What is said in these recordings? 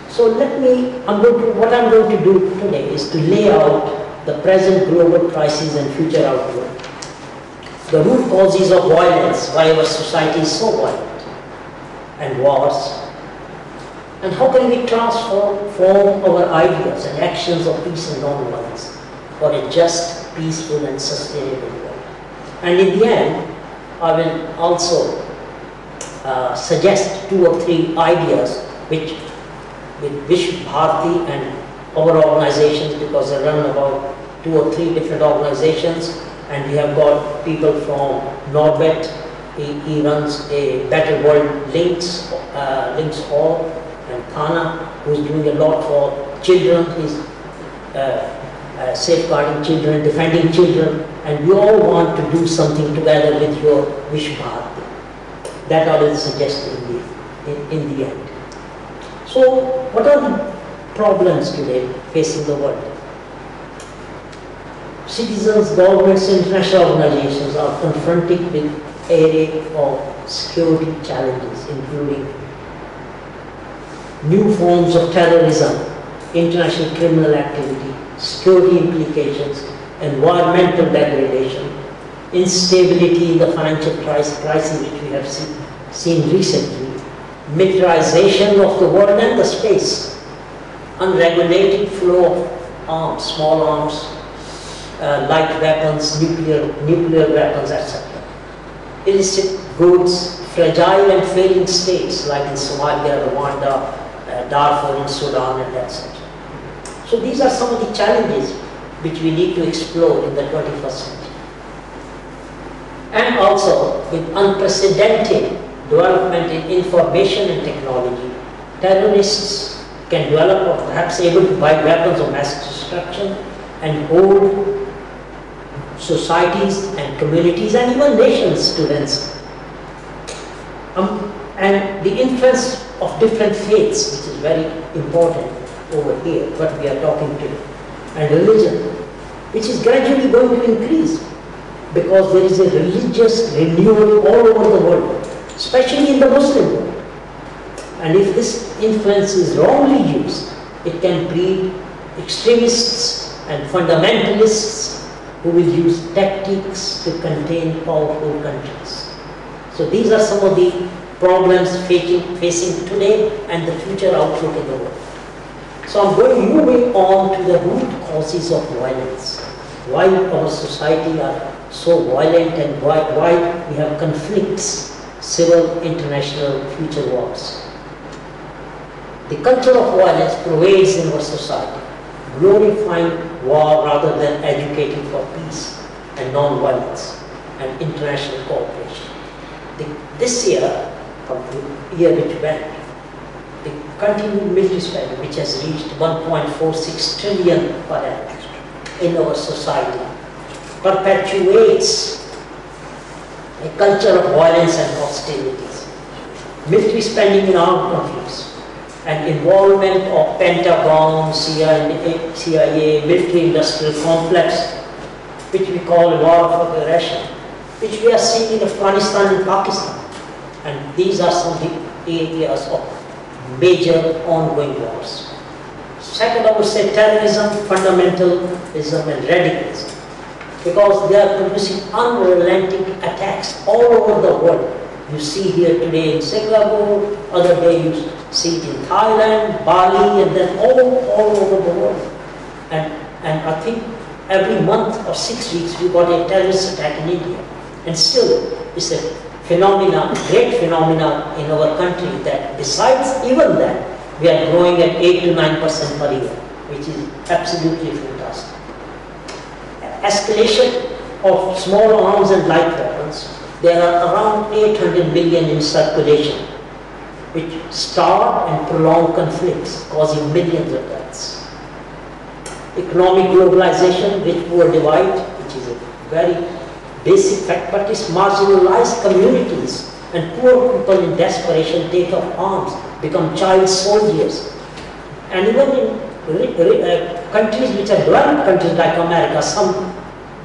So what I'm going to do today is to lay out the present global crisis and future outlook, the root causes of violence, why our society is so violent, and wars, and how can we transform our ideas and actions of peace and non-violence for a just, peaceful and sustainable world. And in the end, I will also suggest 2 or 3 ideas which Vijay Bharati and our organizations, because I run about 2 or 3 different organizations, and we have got people from Norbert, he runs a Better World Links Hall, and Thana, who is doing a lot for children, he's safeguarding children, defending children, and we all want to do something together with your Vijay Bharati. That I will suggest in the end. So, what are the problems today facing the world? Citizens, governments, international organizations are confronted with an array of security challenges, including new forms of terrorism, international criminal activity, security implications, environmental degradation, instability in the financial crisis which we have seen recently, militarization of the world and the space, unregulated flow of arms, small arms, light weapons, nuclear weapons, etc. Illicit goods, fragile and failing states like in Somalia, Rwanda, Darfur in Sudan, and etc. So these are some of the challenges which we need to explore in the 21st century. And also, with unprecedented development in information and technology, terrorists can develop or perhaps able to buy weapons of mass destruction and hold societies and communities and even nations to ransom. And the influence of different faiths, which is very important over here, what we are talking to, and religion, which is gradually going to increase because there is a religious renewal all over the world, especially in the Muslim world. And if this influence is wrongly used, it can breed extremists and fundamentalists who will use tactics to contain powerful countries. So these are some of the problems facing today and the future outlook in the world. So I'm moving on to the root causes of violence. Why our society are so violent and why we have conflicts, civil, international, future wars. The culture of violence pervades in our society, glorifying war rather than advocating for peace and non-violence and international cooperation. This year, from the year which went, the continued military spending, which has reached 1.46 trillion per annum in our society, perpetuates a culture of violence and hostilities. Military spending in armed conflicts and involvement of Pentagon, CIA, military-industrial complex, which we call war of aggression, which we are seeing in Afghanistan and Pakistan. And these are some of the areas of major ongoing wars. Second, I would say terrorism, fundamentalism, and radicalism, because they are producing unrelenting attacks all over the world. You see here today in Singapore, other day you see it in Thailand, Bali, and then all over the world. And I think every month or 6 weeks we got a terrorist attack in India. And still, it's a great phenomena in our country that besides even that, we are growing at 8 to 9% per year, which is absolutely fantastic. Escalation of small arms and light weapons. There are around 800 million in circulation, which start and prolong conflicts, causing millions of deaths. Economic globalization, rich poor divide, which is a very basic fact, but it's marginalized communities and poor people in desperation take up arms, become child soldiers. And even in countries which are developed countries like America, some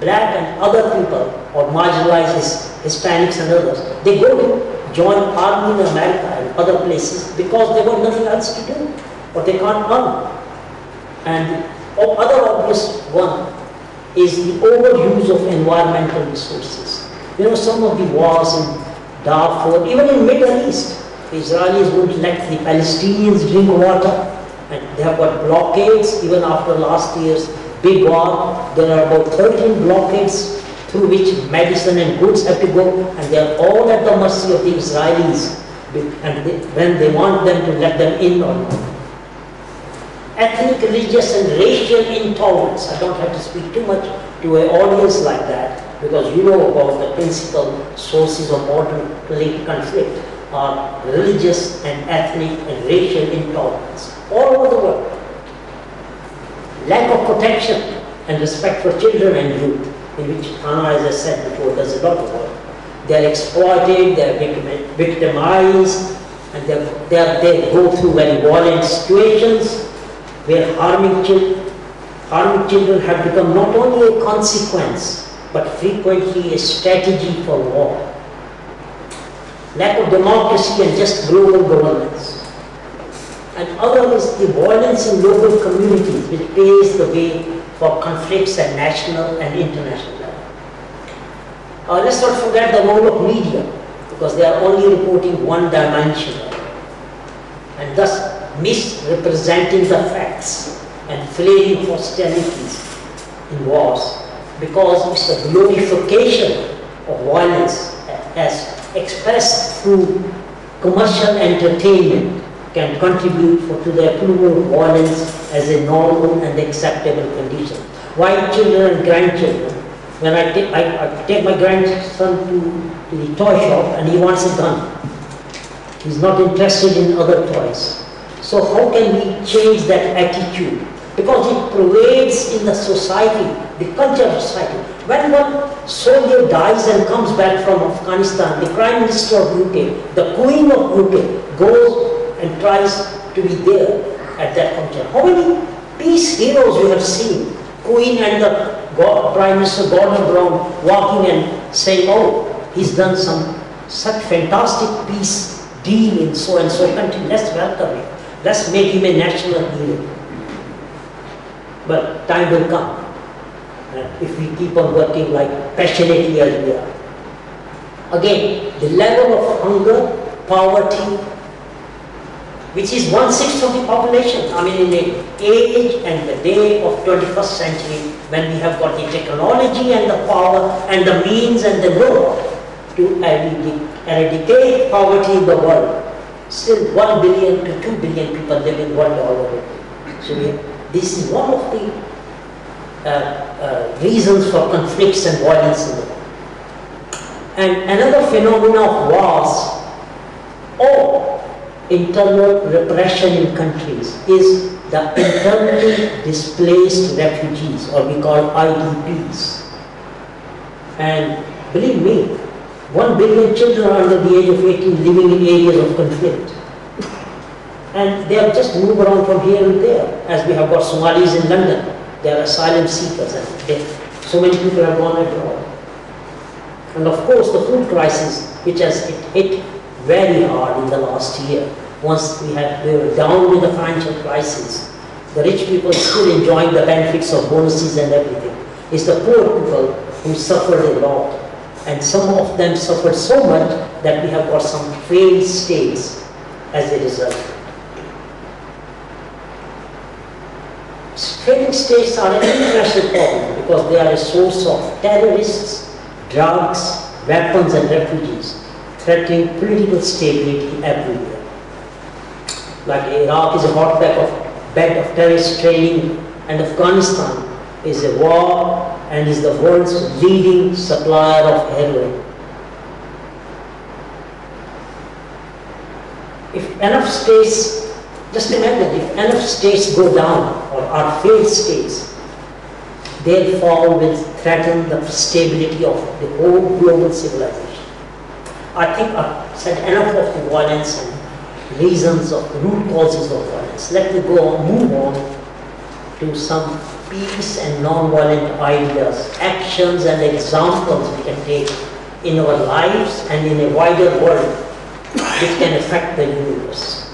black and other people or marginalized Hispanics and others, they go to join army in America and other places because they got nothing else to do. or they can't earn. And the other obvious one is the overuse of environmental resources. You know, some of the wars in Darfur, even in Middle East, the Israelis wouldn't let the Palestinians drink water, and they have got blockades. Even after last year's big war, there are about 13 blockades through which medicine and goods have to go, and they are all at the mercy of the Israelis, and when they want them to let them in or not. Ethnic, religious and racial intolerance. I don't have to speak too much to an audience like that, because you know about the principal sources of modern political conflict are religious and ethnic and racial intolerance all over the world. Lack of protection and respect for children and youth, in which Anna, as I said before, does a lot of work. They are exploited, they are victimized, and they go through very violent situations where harming children have become not only a consequence, but frequently a strategy for war. Lack of democracy and just global governance. And other is the violence in local communities, which paves the way for conflicts at national and international level. Let's not forget the role of media, because they are only reporting one dimension, and thus misrepresenting the facts and flailing hostilities in wars, because it's the glorification of violence as expressed through commercial entertainment can contribute to the approval of violence as a normal and acceptable condition. Why children and grandchildren? When I take my grandson to the toy shop and he wants a gun. He's not interested in other toys. So how can we change that attitude? Because it pervades in the society, the culture of society. When one soldier dies and comes back from Afghanistan, the Prime Minister of UK, the Queen of UK, goes and tries to be there at that function. How many peace heroes you have seen? Queen and the Prime Minister Gordon Brown walking and saying, oh, he's done such fantastic peace deal in so and so country, let's welcome him. Let's make him a national hero. But time will come if we keep on working like passionately as we are. Again, the level of hunger, poverty, which is 1/6 of the population. I mean, in the age and the day of 21st century, when we have got the technology and the power and the means and the know to eradicate poverty in the world, still 1 billion to 2 billion people live in world all over. So this is one of the reasons for conflicts and violence in the world. And another phenomenon of wars or internal repression in countries is the internally displaced refugees, or we call IDPs. And believe me, 1 billion children under the age of 18 living in areas of conflict. And they have just moved around from here and there, as we have got Somalis in London. They are asylum seekers, and so many people have gone abroad. And of course, the food crisis, which has hit very hard in the last year. Once we were down with the financial crisis, the rich people still enjoying the benefits of bonuses and everything. It's the poor people who suffered a lot, and some of them suffered so much that we have got some failed states as a result. Failing states are an international problem because they are a source of terrorists, drugs, weapons and refugees, threatening political stability everywhere. Like Iraq is a hotbed of terrorist training, and Afghanistan is a war and is the world's leading supplier of heroin. If enough states, just imagine, if enough states go down or are failed states, their fall will threaten the stability of the whole global civilization. I think I've said enough of the violence and reasons of the root causes of violence. Let me move on to some peace and non-violent ideas, actions and examples we can take in our lives and in a wider world which can affect the universe.